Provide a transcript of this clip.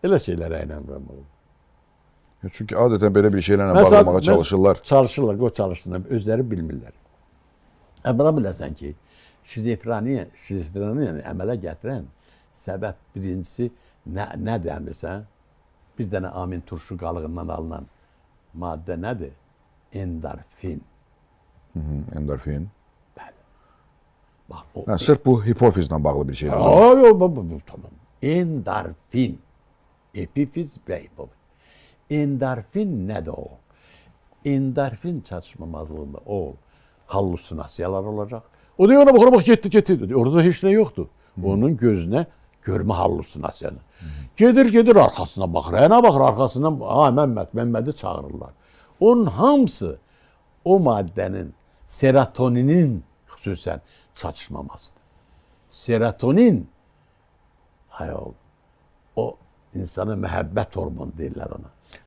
Elə şeylərə inanmıram oğlum. Çünki adətən belə bir şeylərlə bağlamağa çalışırlar. Çalışırlar, qoy çalışsınlar, özləri bilmirlər. Buna biləsən ki, şizofreniyanı əmələ gətirən səbəb birincisi nə demirsən? Bir dənə amin turşu qalığından alınan maddə nədir? Endorfin. Endorfin. Bəli. Bax, o, Sırf bu hipofizlə bağlı bir şeydir. Tamam. Endorfin. Epifiz və hipofiz. Endorfin nədir o? Endorfin çatışmamazlığında o hallüsinasiyalar olacaq. O diyor ona bak getdi. Orada heç nə yoxdur. Onun gözünə görmə hallüsinasiyanı. Gedir arxasına baxır. Nə baxır arxasından? Məmmədi çağırırlar. Onun hamısı o maddənin serotoninin xüsusən çatışmamasıdır. Serotonin o insana məhəbbət hormonu deyirlər ona.